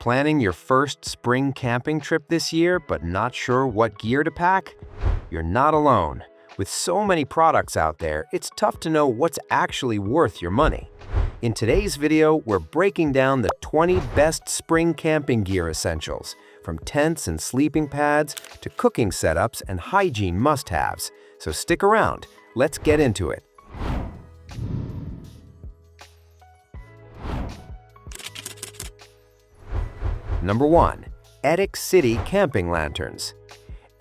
Planning your first spring camping trip this year, but not sure what gear to pack? You're not alone. With so many products out there, it's tough to know what's actually worth your money. In today's video, we're breaking down the 20 best spring camping gear essentials, from tents and sleeping pads to cooking setups and hygiene must-haves. So stick around, let's get into it. Number 1. Etic City Camping Lanterns.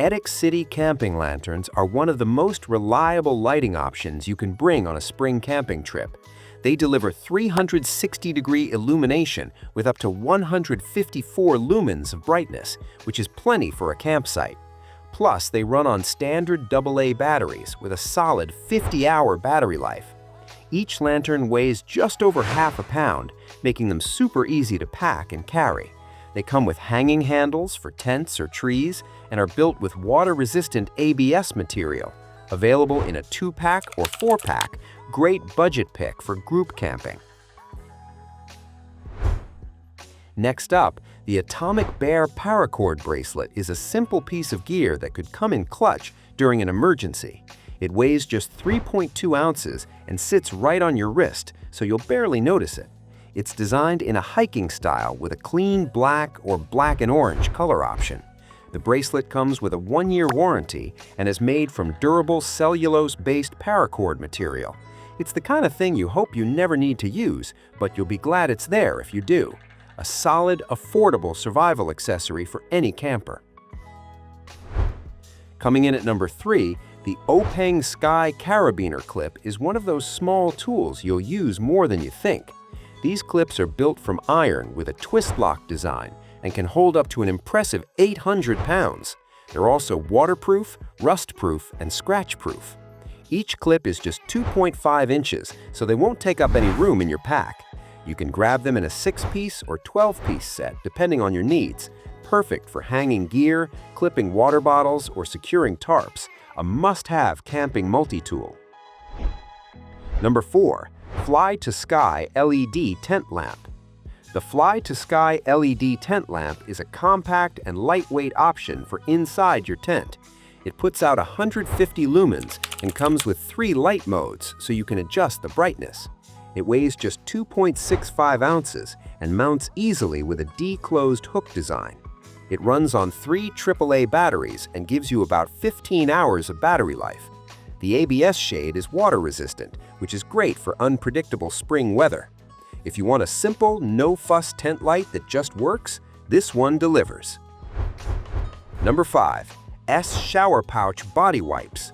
Etic City camping lanterns are one of the most reliable lighting options you can bring on a spring camping trip. They deliver 360-degree illumination with up to 154 lumens of brightness, which is plenty for a campsite. Plus, they run on standard AA batteries with a solid 50-hour battery life. Each lantern weighs just over half a pound, making them super easy to pack and carry. They come with hanging handles for tents or trees and are built with water-resistant ABS material. Available in a 2-pack or 4-pack, great budget pick for group camping. Next up, the Atomic Bear Paracord Bracelet is a simple piece of gear that could come in clutch during an emergency. It weighs just 3.2 ounces and sits right on your wrist, so you'll barely notice it. It's designed in a hiking style with a clean black or black and orange color option. The bracelet comes with a 1-year warranty and is made from durable cellulose-based paracord material. It's the kind of thing you hope you never need to use, but you'll be glad it's there if you do. A solid, affordable survival accessory for any camper. Coming in at number 3, the Openg Sky Carabiner Clip is one of those small tools you'll use more than you think. These clips are built from iron with a twist lock design and can hold up to an impressive 800 pounds. They're also waterproof, rust-proof, and scratch-proof. Each clip is just 2.5 inches, so they won't take up any room in your pack. You can grab them in a 6-piece or 12-piece set, depending on your needs. Perfect for hanging gear, clipping water bottles, or securing tarps. A must-have camping multi-tool. Number 4. Fly to Sky LED Tent Lamp. The Fly to Sky LED tent lamp is a compact and lightweight option for inside your tent. It puts out 150 lumens and comes with 3 light modes so you can adjust the brightness. It weighs just 2.65 ounces and mounts easily with a D-closed hook design. It runs on 3 AAA batteries and gives you about 15 hours of battery life. The ABS shade is water-resistant, which is great for unpredictable spring weather. If you want a simple, no-fuss tent light that just works, this one delivers. Number 5. S Shower Pouch Body Wipes.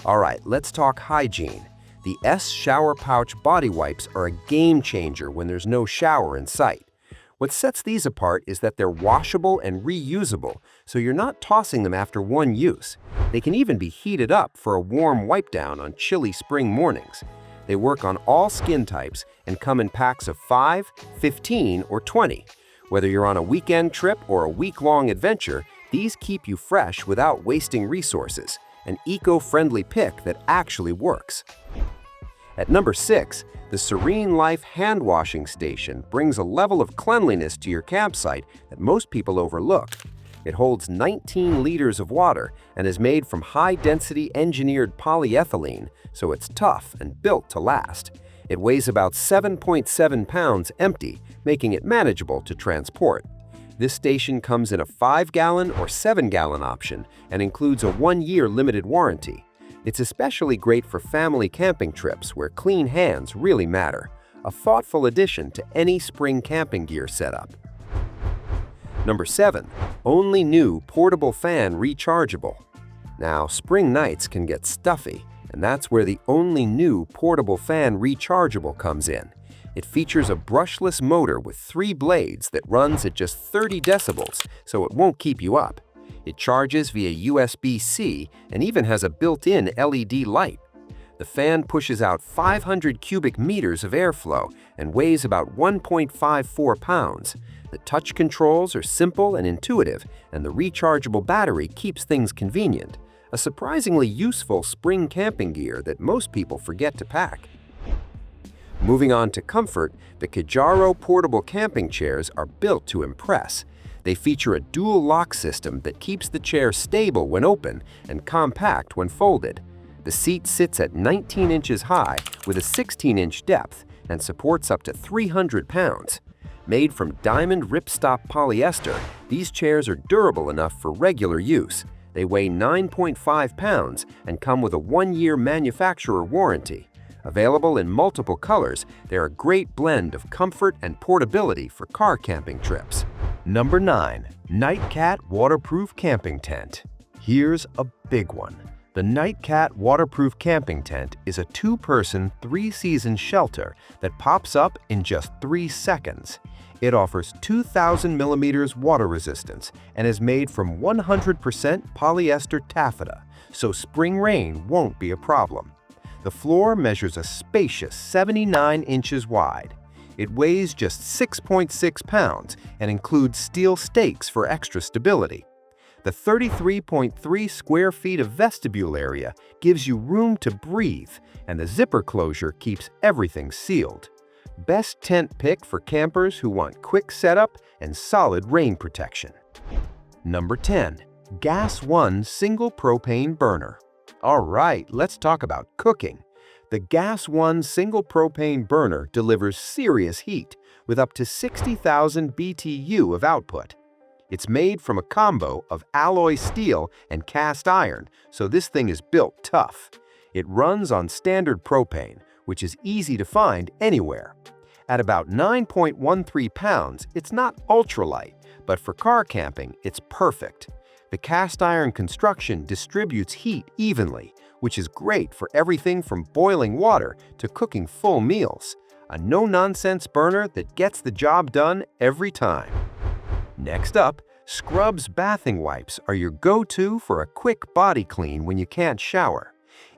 Alright, let's talk hygiene. The S Shower Pouch Body Wipes are a game-changer when there's no shower in sight. What sets these apart is that they're washable and reusable, so you're not tossing them after one use. They can even be heated up for a warm wipe-down on chilly spring mornings. They work on all skin types and come in packs of 5, 15, or 20. Whether you're on a weekend trip or a week-long adventure, these keep you fresh without wasting resources. An eco-friendly pick that actually works. At number 6, the Serene Life Hand Washing Station brings a level of cleanliness to your campsite that most people overlook. It holds 19 liters of water and is made from high-density engineered polyethylene, so it's tough and built to last. It weighs about 7.7 pounds empty, making it manageable to transport. This station comes in a 5-gallon or 7-gallon option and includes a 1-year limited warranty. It's especially great for family camping trips where clean hands really matter. A thoughtful addition to any spring camping gear setup. Number 7. Only New Portable Fan Rechargeable. Now, spring nights can get stuffy, and that's where the Only New Portable Fan Rechargeable comes in. It features a brushless motor with 3 blades that runs at just 30 decibels, so it won't keep you up. It charges via USB-C and even has a built-in LED light. The fan pushes out 500 cubic meters of airflow and weighs about 1.54 pounds. The touch controls are simple and intuitive, and the rechargeable battery keeps things convenient. A surprisingly useful spring camping gear that most people forget to pack. Moving on to comfort, the Kijaro portable camping chairs are built to impress. They feature a dual lock system that keeps the chair stable when open and compact when folded. The seat sits at 19 inches high with a 16-inch depth and supports up to 300 pounds. Made from diamond ripstop polyester, these chairs are durable enough for regular use. They weigh 9.5 pounds and come with a 1-year manufacturer warranty. Available in multiple colors, they're a great blend of comfort and portability for car camping trips. Number 9. Nightcat Waterproof Camping Tent. Here's a big one. The Nightcat Waterproof Camping Tent is a 2-person, 3-season shelter that pops up in just 3 seconds. It offers 2,000 millimeters water resistance and is made from 100% polyester taffeta, so spring rain won't be a problem. The floor measures a spacious 79 inches wide. It weighs just 6.6 pounds and includes steel stakes for extra stability. The 33.3 square feet of vestibule area gives you room to breathe, and the zipper closure keeps everything sealed. Best tent pick for campers who want quick setup and solid rain protection. Number 10. Gas One Single Propane Burner. All right, let's talk about cooking. The Gas One Single Propane Burner delivers serious heat with up to 60,000 BTU of output. It's made from a combo of alloy steel and cast iron, so this thing is built tough. It runs on standard propane, which is easy to find anywhere. At about 9.13 pounds, it's not ultralight, but for car camping, it's perfect. The cast iron construction distributes heat evenly, which is great for everything from boiling water to cooking full meals. A no-nonsense burner that gets the job done every time. Next up, Scrubs bathing wipes are your go-to for a quick body clean when you can't shower.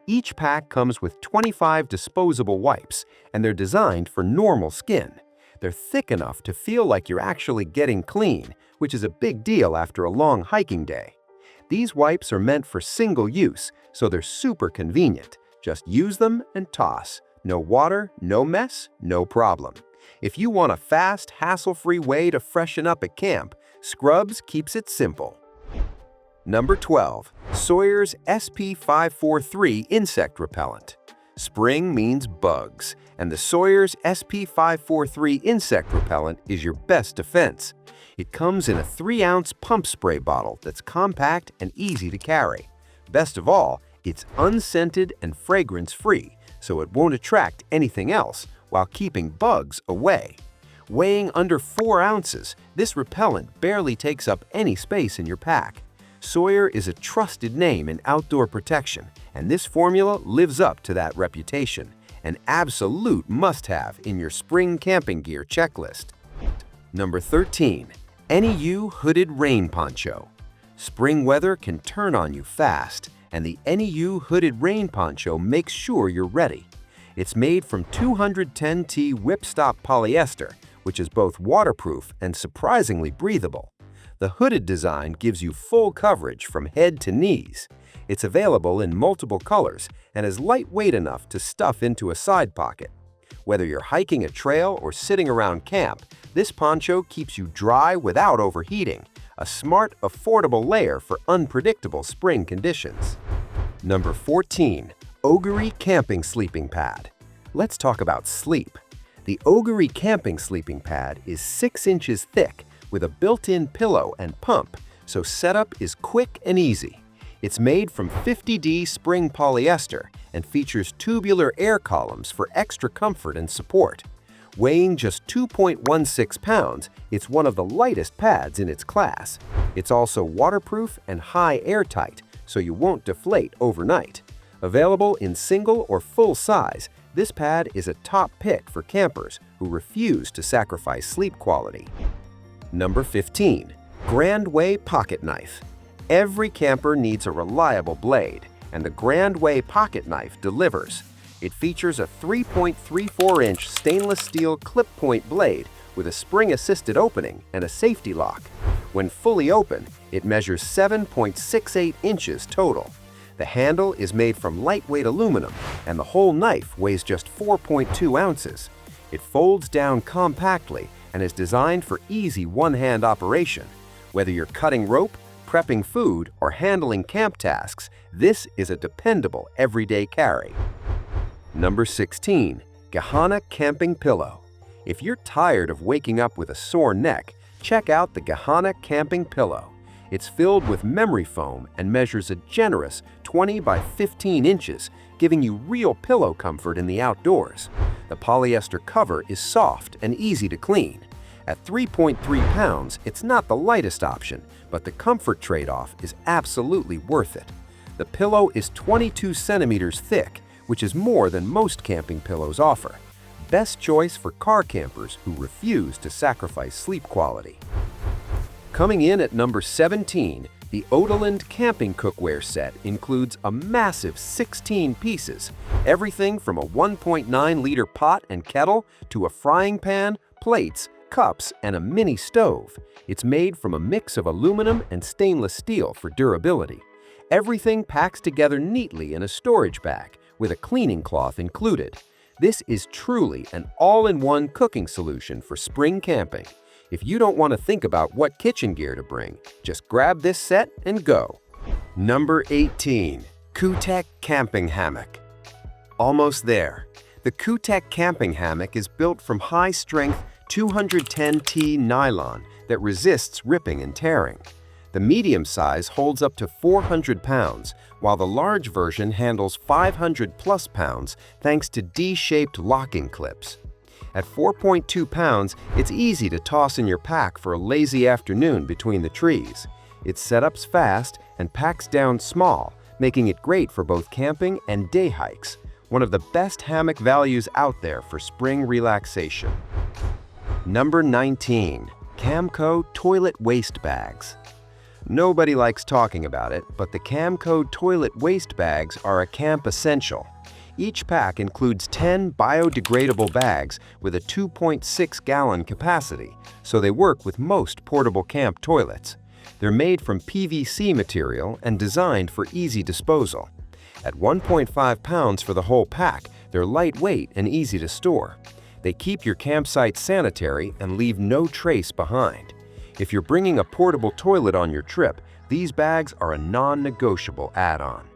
Each pack comes with 25 disposable wipes, and they're designed for normal skin. They're thick enough to feel like you're actually getting clean, which is a big deal after a long hiking day. These wipes are meant for single use, so they're super convenient. Just use them and toss. No water, no mess, no problem. If you want a fast, hassle-free way to freshen up at camp, Scrubs keeps it simple. Number 12. Sawyer's SP543 Insect Repellent. Spring means bugs, and the Sawyer's SP543 Insect Repellent is your best defense. It comes in a 3-ounce pump spray bottle that's compact and easy to carry. Best of all, it's unscented and fragrance-free, so it won't attract anything else while keeping bugs away. Weighing under 4 ounces, this repellent barely takes up any space in your pack. Sawyer is a trusted name in outdoor protection, and this formula lives up to that reputation, an absolute must-have in your spring camping gear checklist. Number 13. NEU Hooded Rain Poncho. Spring weather can turn on you fast, and the NEU Hooded Rain Poncho makes sure you're ready. It's made from 210T whipstop polyester, which is both waterproof and surprisingly breathable. The hooded design gives you full coverage from head to knees. It's available in multiple colors and is lightweight enough to stuff into a side pocket. Whether you're hiking a trail or sitting around camp, this poncho keeps you dry without overheating, a smart, affordable layer for unpredictable spring conditions. Number 14. Oguri Camping Sleeping Pad. Let's talk about sleep. The Oguri Camping Sleeping Pad is 6 inches thick with a built-in pillow and pump, so setup is quick and easy. It's made from 50D spring polyester and features tubular air columns for extra comfort and support. Weighing just 2.16 pounds, it's one of the lightest pads in its class. It's also waterproof and high airtight, so you won't deflate overnight. Available in single or full size, this pad is a top pick for campers who refuse to sacrifice sleep quality. Number 15. Grandway Pocket Knife. Every camper needs a reliable blade, and the Grandway Pocket Knife delivers. It features a 3.34-inch stainless steel clip-point blade with a spring-assisted opening and a safety lock. When fully open, it measures 7.68 inches total. The handle is made from lightweight aluminum, and the whole knife weighs just 4.2 ounces. It folds down compactly and is designed for easy one-hand operation. Whether you're cutting rope, prepping food, or handling camp tasks, this is a dependable everyday carry. Number 16. Gahana Camping Pillow. If you're tired of waking up with a sore neck, check out the Gahana Camping Pillow. It's filled with memory foam and measures a generous 20 by 15 inches, giving you real pillow comfort in the outdoors. The polyester cover is soft and easy to clean. At 3.3 pounds, it's not the lightest option, but the comfort trade-off is absolutely worth it. The pillow is 22 centimeters thick, which is more than most camping pillows offer. Best choice for car campers who refuse to sacrifice sleep quality. Coming in at number 17, the Odeland Camping Cookware Set includes a massive 16 pieces, everything from a 1.9-liter pot and kettle to a frying pan, plates, cups, and a mini stove. It's made from a mix of aluminum and stainless steel for durability. Everything packs together neatly in a storage bag, with a cleaning cloth included. This is truly an all-in-one cooking solution for spring camping. If you don't want to think about what kitchen gear to bring, just grab this set and go. Number 18. Kutek Camping Hammock. Almost there. The Kutek Camping Hammock is built from high-strength 210T nylon that resists ripping and tearing. The medium size holds up to 400 pounds, while the large version handles 500+ pounds thanks to D-shaped locking clips. At 4.2 pounds, it's easy to toss in your pack for a lazy afternoon between the trees. It setup's fast and packs down small, making it great for both camping and day hikes. One of the best hammock values out there for spring relaxation. Number 19. Camco Toilet Waste Bags. Nobody likes talking about it, but the Camco toilet waste bags are a camp essential. Each pack includes 10 biodegradable bags with a 2.6-gallon capacity, so they work with most portable camp toilets. They're made from PVC material and designed for easy disposal. At 1.5 pounds for the whole pack, they're lightweight and easy to store. They keep your campsite sanitary and leave no trace behind. If you're bringing a portable toilet on your trip, these bags are a non-negotiable add-on.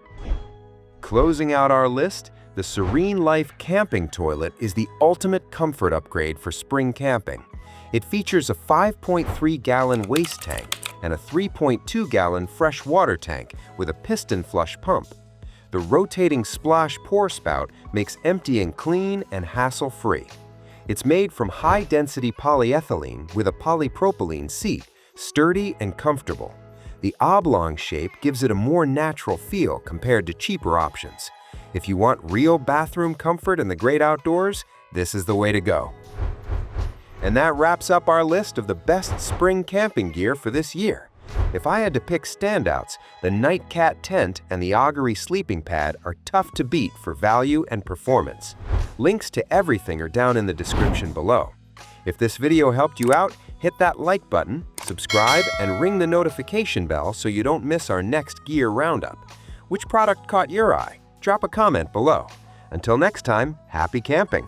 Closing out our list, the Serene Life Camping Toilet is the ultimate comfort upgrade for spring camping. It features a 5.3-gallon waste tank and a 3.2-gallon fresh water tank with a piston flush pump. The rotating splash pour spout makes emptying clean and hassle-free. It's made from high-density polyethylene with a polypropylene seat, sturdy and comfortable. The oblong shape gives it a more natural feel compared to cheaper options. If you want real bathroom comfort in the great outdoors, this is the way to go. And that wraps up our list of the best spring camping gear for this year. If I had to pick standouts, the Nightcat tent and the Augury sleeping pad are tough to beat for value and performance. Links to everything are down in the description below. If this video helped you out, hit that like button, subscribe, and ring the notification bell so you don't miss our next gear roundup. Which product caught your eye? Drop a comment below. Until next time, happy camping!